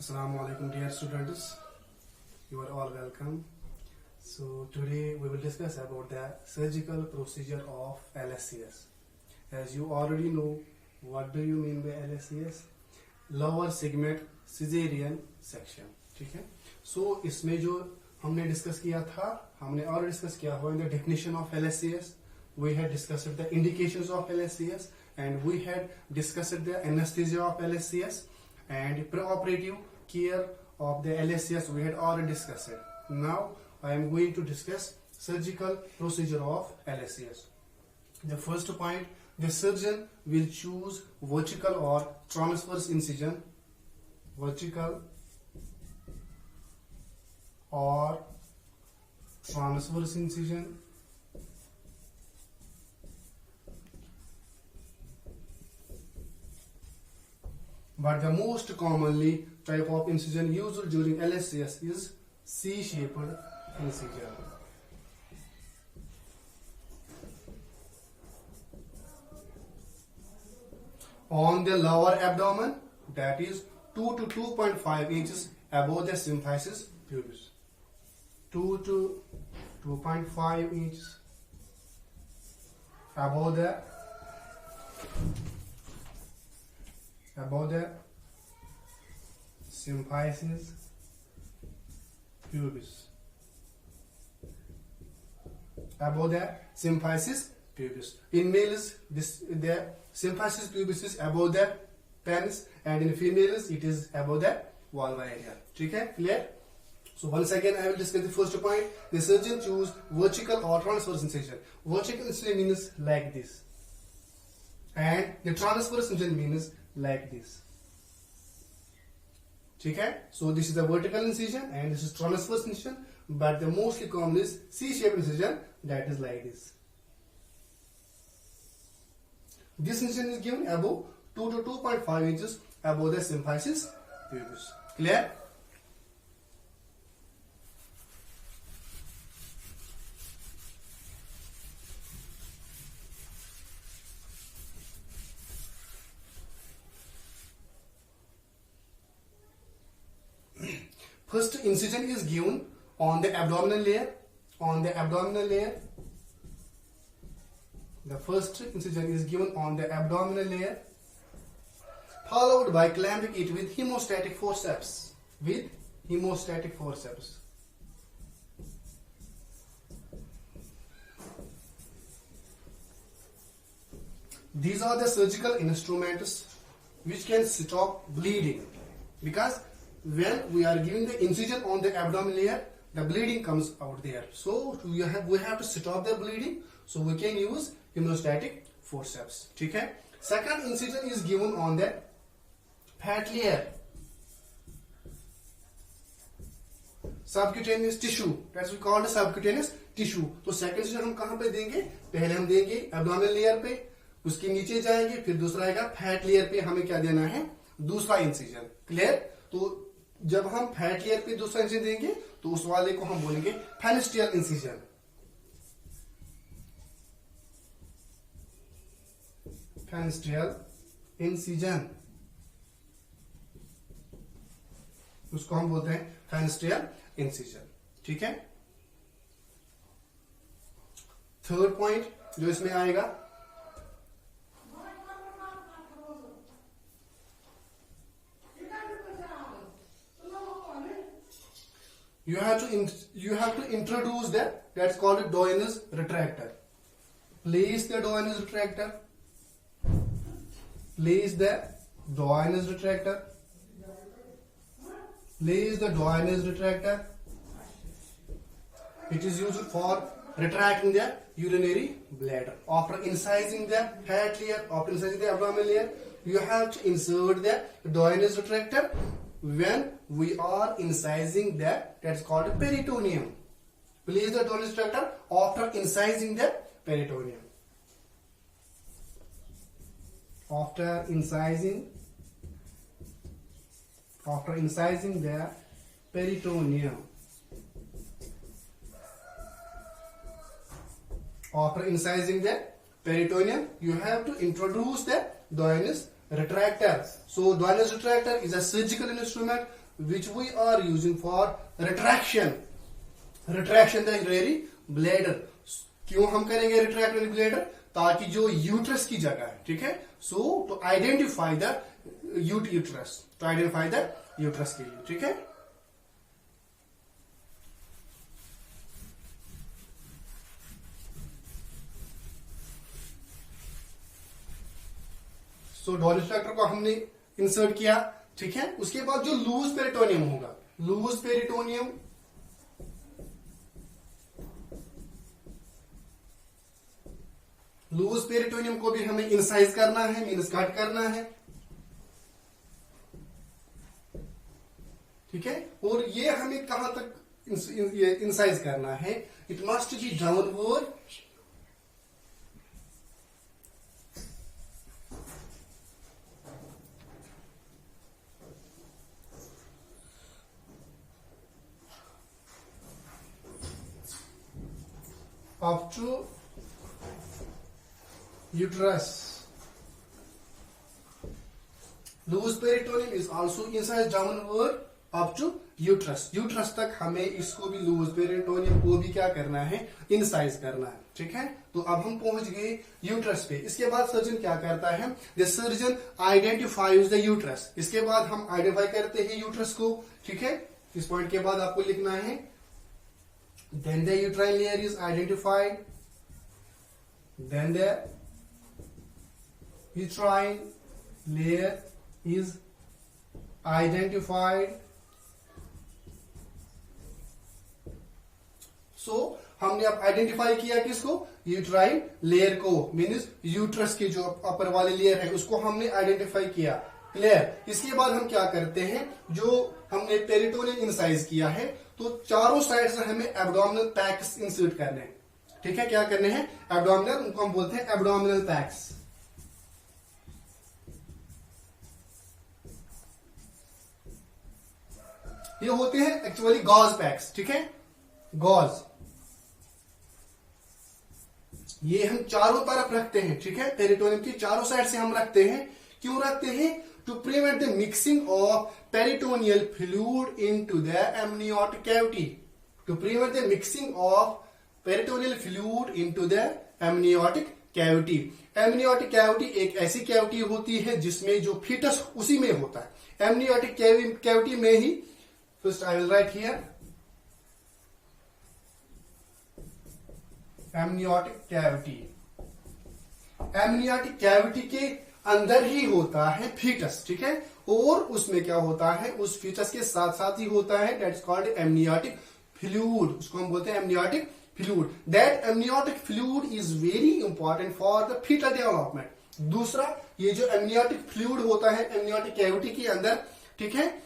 Assalamu alaikum dear students, you are all welcome. So today we will discuss about the surgical procedure of LSCS. As you already know, what do you mean by LSCS? Lower segment cesarean section. ठीक है. So इसमें जो हमने discuss किया था, हमने और discuss किया हुआ in the definition of LSCS. We had discussed the indications of LSCS and we had discussed the anesthesia of LSCS and preoperative care of the LSCS we had already discussed it. Now I am going to discuss surgical procedure of LSCS. The first point, the surgeon will choose vertical or transverse incision, vertical or transverse incision, but the most commonly type of incision used during LSCS is C-shaped incision. On the lower abdomen, that is 2 to 2.5 inches above the symphysis pubis. 2 to 2.5 inches above the symphysis pubis. Above the symphysis pubis. In males, the symphysis pubis is above the penis, and in females it is above the vulva area. Okay, clear? So once again I will discuss the first point. The surgeon choose vertical or transverse incision. Vertical incision means like this, and the transverse incision means like this. Okay, so this is the vertical incision and this is transverse incision, but the mostly common is C-shaped incision, that is like this. This incision is given above 2 to 2.5 inches above the symphysis pubis. Clear? First incision is given on the abdominal layer. On the abdominal layer, the first incision is given on the abdominal layer, followed by clamping it with hemostatic forceps. With hemostatic forceps. These are the surgical instruments which can stop bleeding, because when we are giving the incision on the abdominal layer, the bleeding comes out there. So we have to stop the bleeding. So we can use hemostatic forceps. Okay. Second incision is given on the fat layer, subcutaneous tissue. That's we call the subcutaneous tissue. तो second incision हम कहाँ पे देंगे? पहले हम देंगे abdominal layer पे, उसके नीचे जाएंगे, फिर दूसरा आएगा fat layer पे. हमें क्या देना है? दूसरा incision. Clear? तो जब हम फैट लेयर पे दूसरा इंसिजन देंगे तो उस वाले को हम बोलेंगे फेनेस्ट्रियल इंसिजन. फेनेस्ट्रियल इंसिजन, उसको हम बोलते हैं फेनेस्ट्रियल इंसिजन. ठीक है. थर्ड पॉइंट जो इसमें आएगा, you have to introduce that's called a Doyne's retractor. Place the Doyne's retractor. Place the Doyne's retractor. Place the Doyne's retractor. It is used for retracting the urinary bladder. After incising the fat layer, after incising the abdominal layer, you have to insert the Doyne's retractor when we are incising that's called peritoneum. Place the Doyne's retractor after incising the peritoneum. After incising the peritoneum. After incising the peritoneum, you have to introduce the Doyne's retractor. So Doyne's retractor is a surgical instrument which we are using for retraction the urinary bladder. क्यों हम करेंगे retract urinary bladder? ताकि जो uterus की जगह है, ठीक है, सो टू आइडेंटिफाई द यूट्रस, के लिए, ठीक है. सो डॉल स्ट्रक्चर को हमने इंसर्ट किया, ठीक है. उसके बाद जो लूज पेरिटोनियम होगा, लूज पेरिटोनियम को भी हमें इंसाइज करना है, मीन्स कट करना है, ठीक है. और ये हमें कहां तक इंसाइज करना है? It must be downward up to uterus. Loose peritoneum is also incised downward up to uterus. Uterus तक हमें इसको भी लूज पेरिटोनियम को भी क्या करना है? इंसाइज करना है, ठीक है. तो अब हम पहुंच गए यूट्रस पे. इसके बाद सर्जन क्या करता है? The surgeon identifies the uterus. इसके बाद हम आइडेंटिफाई करते हैं यूट्रस को, ठीक है. इस पॉइंट के बाद आपको लिखना है then the uterine layer is identified, then the uterine layer is identified. So हमने अब आइडेंटिफाई किया किसको? यूट्राइन लेयर को, मीन्स यूट्रस की जो अपर वाली लेयर है उसको हमने आइडेंटिफाई किया. क्लियर. इसके बाद हम क्या करते हैं? जो हमने पेरिटोनियम इंसाइज किया है तो चारों साइड से हमें एब्डोमिनल पैक्स इंसर्ट करने हैं, ठीक है. क्या करने हैं? एब्डोमिनल, उनको हम बोलते हैं एब्डोमिनल पैक्स. ये होते हैं एक्चुअली गॉज पैक्स, ठीक है. गॉज ये हम चारों तरफ रखते हैं, ठीक है. पेरिटोनियम की चारों साइड से हम रखते हैं. क्यों रखते हैं? to prevent the mixing of peritoneal fluid into the amniotic cavity. To prevent the mixing of peritoneal fluid into the amniotic cavity. amniotic cavity एक ऐसी कैविटी होती है जिसमें जो फीटस उसी में होता है. amniotic cavity में ही, first I will write here amniotic cavity. amniotic cavity के अंदर ही होता है फीटस, ठीक है. और उसमें क्या होता है? उस फीटस के साथ साथ ही होता है दैट्स कॉल्ड एमनियोटिक फ्लूइड. उसको हम बोलते हैं amniotic fluid. That amniotic fluid is very important for the foetal development. दूसरा, ये जो एमनियोटिक फ्लूइड होता है एमनियोटिक कैविटी के अंदर, ठीक है,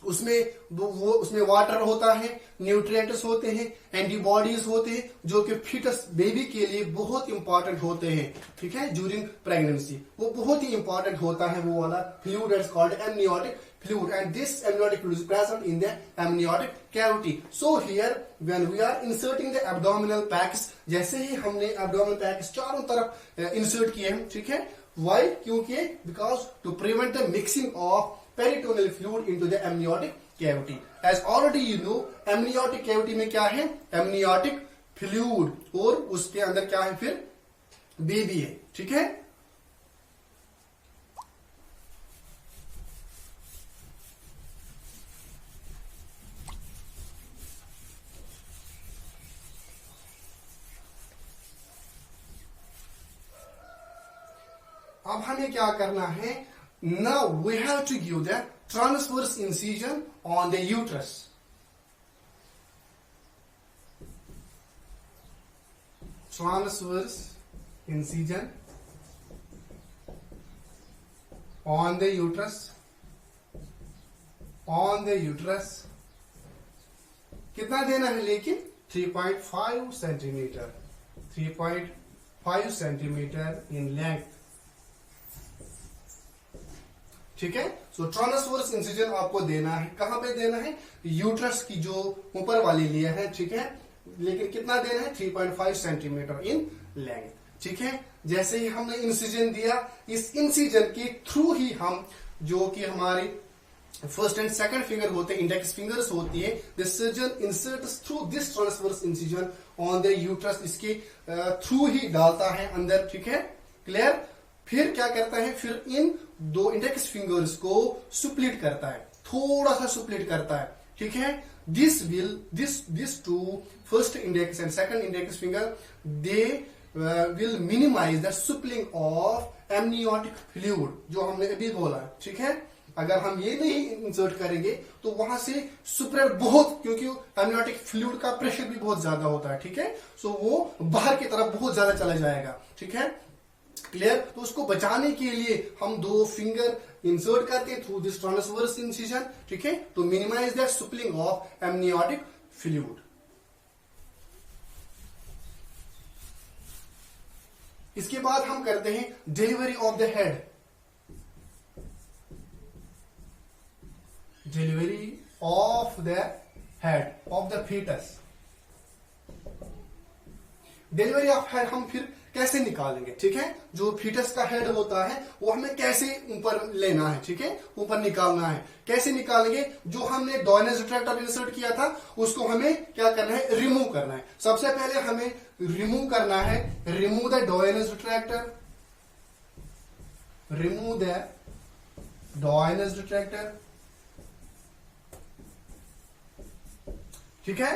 उसमें वाटर होता है, न्यूट्रिएंट्स होते हैं, एंटीबॉडीज होते हैं जो कि फीटस बेबी के लिए बहुत इंपॉर्टेंट होते हैं, ठीक है. ड्यूरिंग प्रेगनेंसी वो बहुत ही इंपॉर्टेंट होता है, वो वाला fluid is called amniotic fluid, and this amniotic fluid is present in the amniotic cavity. So here when we are inserting the abdominal packs, जैसे ही हमने abdominal packs चारों तरफ insert किए हैं, ठीक है. Why? क्योंकि because to prevent the mixing of peritoneal fluid into the amniotic cavity. As already you know, amniotic cavity में क्या है? amniotic fluid, और उसके अंदर क्या है? फिर बेबी है, ठीक है. अब हमें क्या करना है? Now we have to give the transverse incision on the uterus. Transverse incision on the uterus. On the uterus. कितना देना है लेकिन? 3.5 सेंटीमीटर. 3.5 centimetre in length. ठीक है. सो ट्रांसवर्स इंसिजन आपको देना है. कहां पे देना है? यूट्रस की जो ऊपर वाली लेयर है, ठीक है. लेकिन कितना देना है? 3.5 सेंटीमीटर इन लेंथ, ठीक है. जैसे ही हमने इंसिजन दिया, इस इंसिजन के थ्रू ही हम जो कि हमारी फर्स्ट एंड सेकंड फिंगर होते हैं, इंडेक्स फिंगर्स होती है, the surgeon inserts through this transverse incision on the uterus, इसके थ्रू ही डालता है अंदर, ठीक है, क्लियर। फिर क्या करता है, फिर इन दो इंडेक्स फिंगर्स को सुप्लिट करता है, थोड़ा सा सुप्लिट करता है, ठीक है। This two first index and second index finger they will minimize the suppling of amniotic fluid, जो हमने अभी बोला, ठीक है। अगर हम ये नहीं इंसर्ट करेंगे तो वहां से स्प्रेड बहुत, क्योंकि एमनियोटिक फ्लूइड का प्रेशर भी बहुत ज्यादा होता है, ठीक है, सो वो बाहर की तरफ बहुत ज्यादा चला जाएगा, ठीक है, क्लियर। तो उसको बचाने के लिए हम दो फिंगर इंसर्ट करते हैं थ्रू दिस ट्रांसवर्स इंसिजन, ठीक है, तो minimize that spilling of amniotic fluid. इसके बाद हम करते हैं delivery of the head, delivery of the head of the foetus. Delivery of head हम फिर कैसे निकालेंगे, ठीक है, जो फीटस का हेड होता है वो हमें कैसे ऊपर लेना है, ठीक है, ऊपर निकालना है, कैसे निकालेंगे, जो हमने डॉयनस रिट्रैक्टर इंसर्ट किया था उसको हमें क्या करना है, रिमूव करना है। सबसे पहले हमें रिमूव करना है, remove the Doyen's retractor, remove the Doyen's retractor, ठीक है।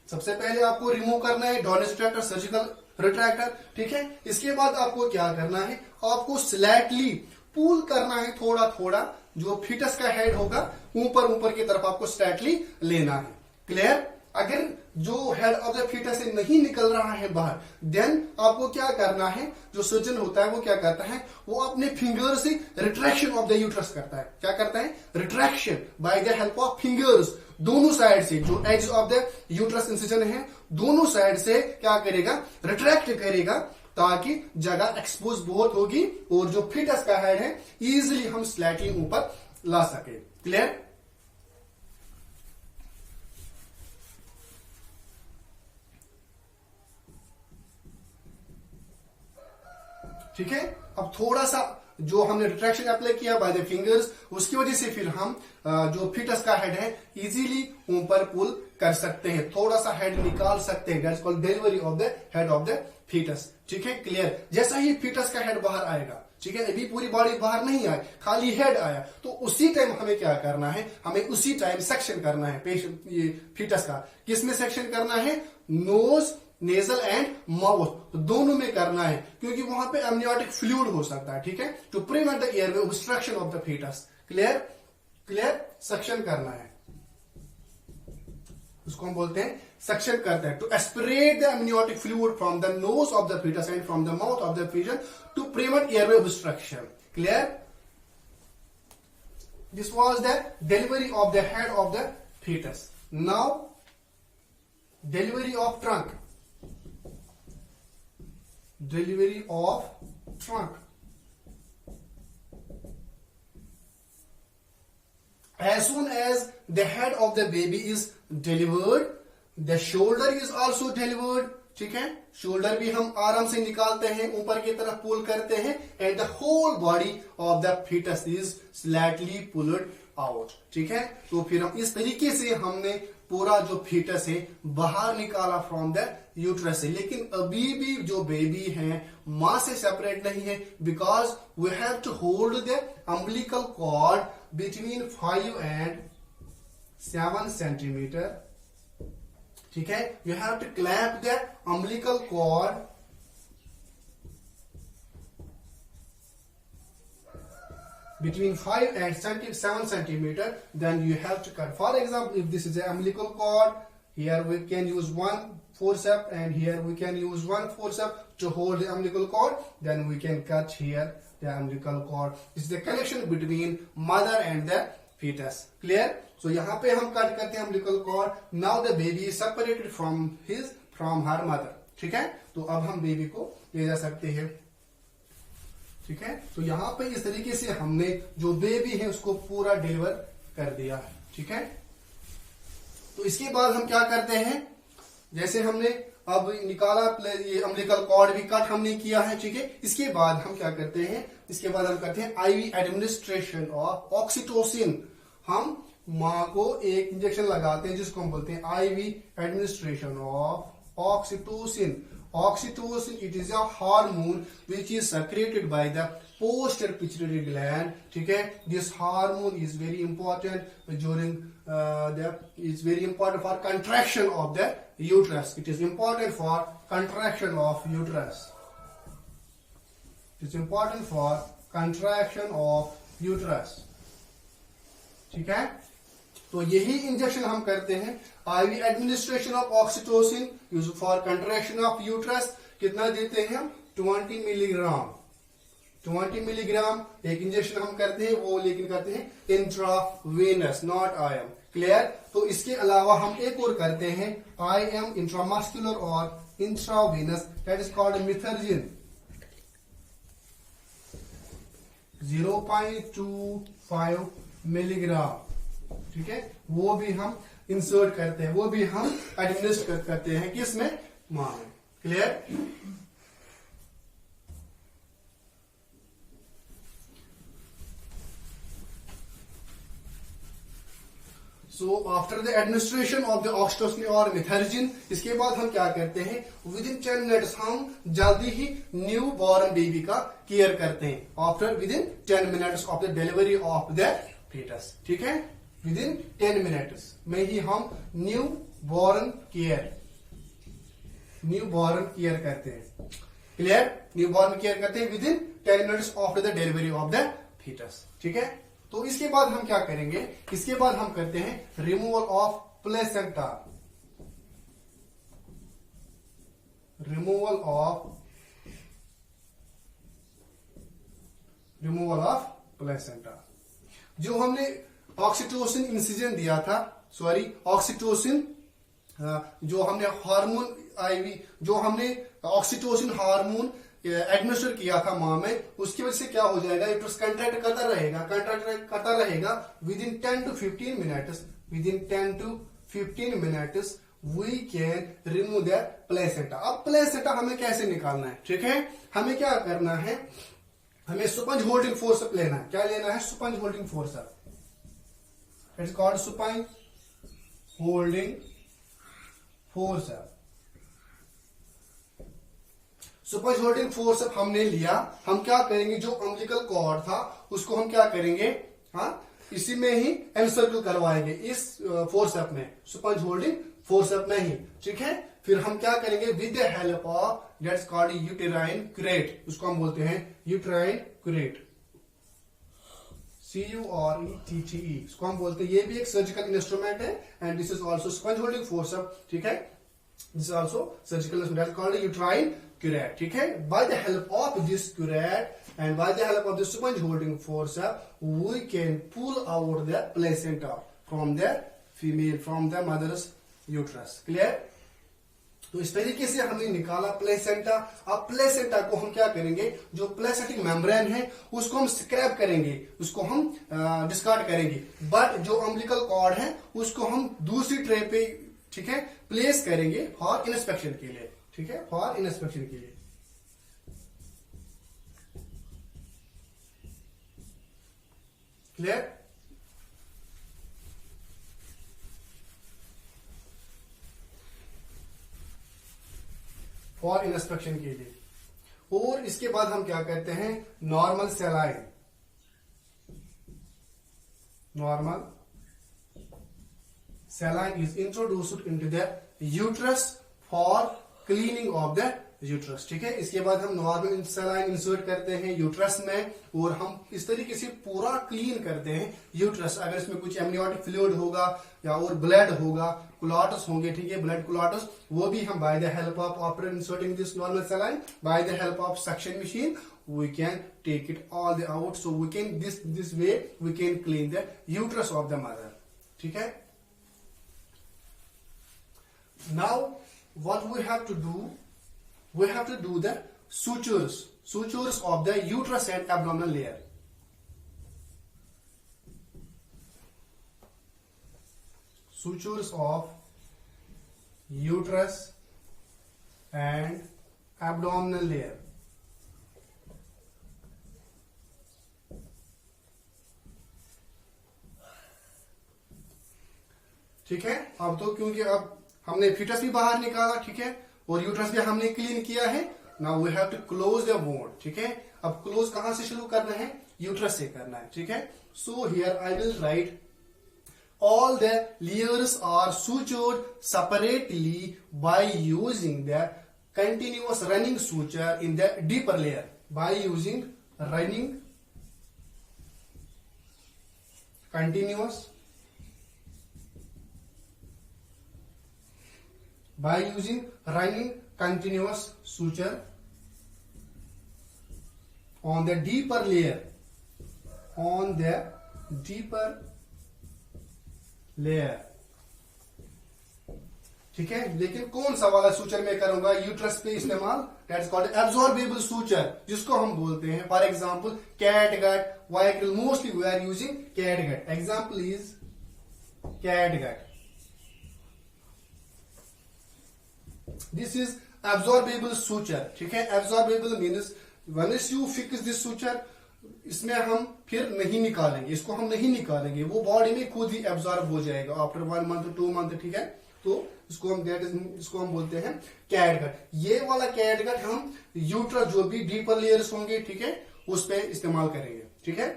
सबसे पहले आपको रिमूव करना है डॉयनस रिट्रैक्टर, सर्जिकल रिट्रैक्टर, ठीक है। इसके बाद आपको क्या करना है, आपको स्लाइटली पुल करना है, थोड़ा थोड़ा जो फीटस का हेड होगा ऊपर ऊपर की तरफ आपको स्लाइटली लेना है, क्लियर। अगर जो हेड ऑफ द फीटस से नहीं निकल रहा है बाहर, देन आपको क्या करना है, जो सर्जन होता है वो क्या करता है, वो अपने फिंगर से रिट्रैक्शन ऑफ द यूट्रस करता है, क्या करता है, retraction by the help of fingers, दोनों साइड से जो edge of the uterus incision है दोनों साइड से क्या करेगा, रिट्रैक्ट करेगा, ताकि जगह एक्सपोज बहुत होगी और जो फीटस का हेड है इजिली हम स्लाइटली ऊपर ला सके, क्लियर। ठीक है, अब थोड़ा सा जो हमने रिट्रैक्शन अप्लाई किया बाय द फिंगर्स, उसकी वजह से फिर हम जो फीटस का हेड है इजीली ऊपर पुल कर सकते हैं, थोड़ा सा हेड निकाल सकते हैं, that's called delivery of the head of the foetus, ठीक है, क्लियर। जैसा ही फीटस का हेड बाहर आएगा, ठीक है, अभी पूरी बॉडी बाहर नहीं आई, खाली हेड आया, तो उसी टाइम हमें क्या करना है, हमें उसी टाइम सेक्शन करना है पेशेंट, ये फीटस का किसमें सेक्शन करना है, नोज, नेजल एंड माउथ, तो दोनों में करना है, क्योंकि वहां पे एमनियोटिक फ्लूइड हो सकता है, ठीक है, to prevent the airway obstruction of the foetus, clear, clear, suction करना है, उसको हम बोलते हैं सक्शन करते हैं, to aspirate the amniotic fluid from the nose of the foetus and from the mouth of the foetus to prevent airway obstruction, clear. This was the delivery of the head of the foetus. Now delivery of trunk, delivery of trunk. As soon as the head of the baby is delivered, the shoulder is also delivered, ठीक है, shoulder भी हम आराम से निकालते हैं, ऊपर की तरफ पुल करते हैं, and the whole body of the foetus is slightly pulled out, ठीक है। तो फिर हम इस तरीके से हमने पूरा जो फीटस है बाहर निकाला फ्रॉम द यूट्रस से, लेकिन अभी भी जो बेबी है मां से सेपरेट नहीं है, because we have to hold the umbilical cord between 5 and 7 centimetre, ठीक है। You have to clamp the umbilical cord between 5 and 7 centimeter, then you have to cut. For example, if this is an umbilical cord, here we can use one forceps and here we can use one forceps to hold the umbilical cord, then we can cut here the umbilical cord. This is the connection between mother and the fetus, clear। So यहाँ पे हम cut करते हैं umbilical cord, now the baby is separated from her mother, ठीक है। तो अब हम बेबी को ले जा सकते हैं, ठीक है। तो यहां पे इस तरीके से हमने जो बेबी है उसको पूरा डिलीवर कर दिया है, ठीक है। तो इसके बाद हम क्या करते हैं, जैसे हमने अब निकाला, ये अम्बिलिकल कॉर्ड भी कट हमने किया है, ठीक है। इसके बाद हम क्या करते हैं, इसके बाद हम करते हैं आईवी एडमिनिस्ट्रेशन ऑफ ऑक्सीटोसिन। हम माँ को एक इंजेक्शन लगाते हैं जिसको हम बोलते हैं IV administration of oxytocin. Oxytocin, it is a hormone which is secreted by the posterior pituitary gland. ठीक है, this hormone is very important during it's very important for contraction of the uterus. It is important for contraction of uterus. It is important for contraction of uterus. ठीक है, तो यही injection हम करते हैं. IV administration of oxytocin use for contraction of uterus. कितना देते हैं हम? 20 मिलीग्राम. 20 मिलीग्राम एक इंजेक्शन हम करते हैं, वो लेकिन करते हैं इंट्रावेनस, नॉट आईएम. क्लियर? तो इसके अलावा हम एक और करते हैं आईएम, इंट्रामस्कुलर और intravenous. That is called Methergine. 0.25 milligram. ठीक है, वो भी हम इंसर्ट करते हैं, वो भी हम एडमिनिस्टर करते हैं. किसमें? मां में. Clear? So after the administration of the oxytocin और मिथर्जिन, इसके बाद हम क्या करते हैं? विद इन 10 मिनट्स हम जल्दी ही न्यू बॉर्न बेबी का केयर करते हैं. After within 10 minutes of the delivery of the foetus. ठीक है, विद इन 10 मिनट्स में ही हम न्यू बॉर्न केयर करते हैं. क्लियर? न्यू बॉर्न केयर करते हैं within 10 minutes after the delivery of the foetus. ठीक है, तो इसके बाद हम क्या करेंगे? इसके बाद हम करते हैं removal of placenta. Removal of placenta. जो हमने ऑक्सीटोसिन इंसिजन दिया था, ऑक्सीटोसिन जो हमने हार्मोन आईवी, जो हमने ऑक्सीटोसिन हार्मोन एडमिनिस्टर किया था मां में, उसकी वजह से क्या हो जाएगा? यूट्रस कंट्रैक्ट करता रहेगा within 10 to 15 minutes. Within 10 to 15 minutes we can remove the placenta. अब प्लेसेंटा हमें कैसे निकालना है? ठीक है, हमें क्या करना है? हमें स्पंज होल्डिंग फोर्स लेना है. क्या लेना है? Sponge holding force. It's called sponge holding force. Sponge holding force हमने लिया. हम क्या करेंगे? जो अम्बिलिकल कॉर्ड था उसको हम क्या करेंगे? हाँ, इसी में ही एनसर्कल करवाएंगे, इस फोर्सअप में, स्पंज होल्डिंग फोर्सअप में ही. ठीक है, फिर हम क्या करेंगे? With the help of that's called uterine crate. उसको हम बोलते हैं यूटेराइन क्रेट. CURETTE इसको हम बोलते हैं. ये भी एक सर्जिकल इंस्ट्रूमेंट है and this is also sponge holding forceps. ठीक है, this is also surgical instrument called uterine curette. ठीक है, by the help of this curette and by the help of the sponge holding forceps we can pull out the placenta from the female, from the mother's uterus. Clear? तो इस तरीके से हमने निकाला placenta. अब placenta को हम क्या करेंगे? जो प्लेसेंटिक मेम्ब्रेन है उसको हम स्क्रैप करेंगे, उसको हम डिस्कार्ड करेंगे. बट जो अम्बिलिकल कॉर्ड है उसको हम दूसरी ट्रे पे, ठीक है, प्लेस करेंगे फॉर इंस्पेक्शन के लिए. ठीक है, फॉर इंस्पेक्शन के लिए. क्लियर? फॉर इंस्पेक्शन के लिए. और इसके बाद हम क्या करते हैं? Normal saline. Normal saline is introduced into the uterus for cleaning of the uterus. ठीक है, इसके बाद हम नॉर्मल सेलाइन इंसर्ट करते हैं यूट्रस में और हम इस तरीके से पूरा क्लीन करते हैं यूट्रस. अगर इसमें कुछ एमनियोटिक फ्लूइड होगा या और ब्लड होगा, क्लॉट्स होंगे, ठीक है, ब्लड क्लॉट्स, वो भी हम bye the help of after inserting this normal saline bye the help of suction machine we can take it all the out, so we can this way we can clean the uterus of the mother. ठीक है, now what we have to do, we have to do the sutures of the uterus and abdominal layer. Sutures of uterus and abdominal layer. ठीक है। अब तो क्योंकि अब हमने foetus भी बाहर निकाला, ठीक है, और यूट्रस भी हमने क्लीन किया है। Now we have to close the wound, ठीक है। अब क्लोज कहां से शुरू करना है? यूट्रस से करना है, ठीक है। So here I will write all the layers are sutured separately by using the continuous running suture in the deeper layer. By using running continuous suture on the deeper layer, layer, ठीक है। लेकिन कौन सा वाला suture मैं करूंगा? Uterus पे इस्तेमाल। दैट्स कॉल्ड एब्जॉर्बेबल सूचर, जिसको हम बोलते हैं for example catgut, vicryl. Mostly we are using catgut. Example is catgut. This is absorbable suture, ठीक है। Absorbable means once you fix this suture, इसमें हम फिर नहीं निकालेंगे, इसको हम नहीं निकालेंगे, वो बॉडी में खुद ही एब्जॉर्ब हो जाएगा आफ्टर 1 मंथ 2 मंथ, ठीक है। तो इसको हम बोलते हैं कैटगट। ये वाला कैटगट हम यूट्रस जो भी डीपर लेयर्स होंगे, ठीक है, उस पे इस्तेमाल करेंगे, ठीक है।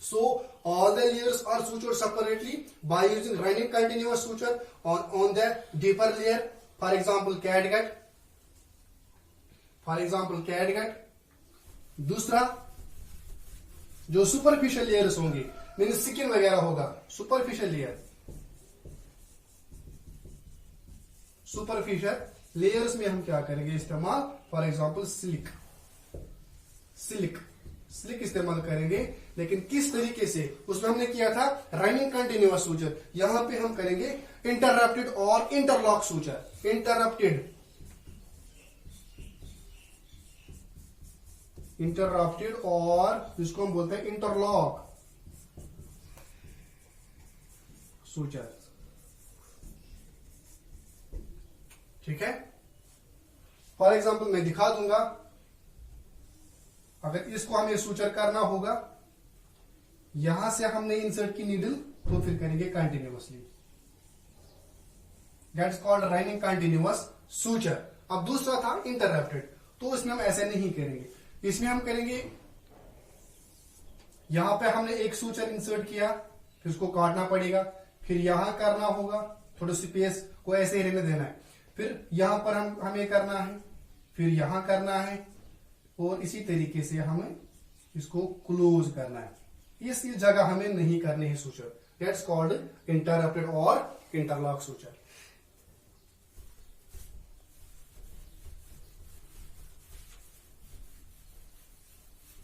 So all the layers are sutured separately by using running continuous suture on the deeper layer. For example catgut. दूसरा जो सुपरफिशियल लेयर्स होंगे, मीन स्किन वगैरह होगा, सुपरफिशियल लेयर्स में हम क्या करेंगे इस्तेमाल? फॉर एग्जांपल सिल्क इस्तेमाल करेंगे। लेकिन किस तरीके से? उसमें हमने किया था रनिंग कंटिन्यूअस सूचर, यहां पे हम करेंगे इंटररप्टेड और इंटरलॉक सूचर। इंटररप्टेड और जिसको हम बोलते हैं इंटरलॉक सूचर, ठीक है। फॉर एग्जांपल मैं दिखा दूंगा, अगर इसको हमें सूचर करना होगा, यहां से हमने इंसर्ट की नीडल, तो फिर करेंगे continuously. That's called running continuous suture. अब दूसरा था इंटररप्टेड, तो इसमें हम ऐसे नहीं करेंगे। इसमें हम करेंगे, यहां पे हमने एक सूचर इंसर्ट किया, फिर उसको काटना पड़ेगा, फिर यहां करना होगा, थोड़ी सी स्पेस को ऐसे ही रहने देना है, फिर यहां पर हमें करना है, फिर यहां करना है, और इसी तरीके से हमें इसको क्लोज करना है। इस जगह हमें नहीं करने हैं सूचर। दैट्स कॉल्ड इंटररप्टेड और इंटरलॉक सूचर।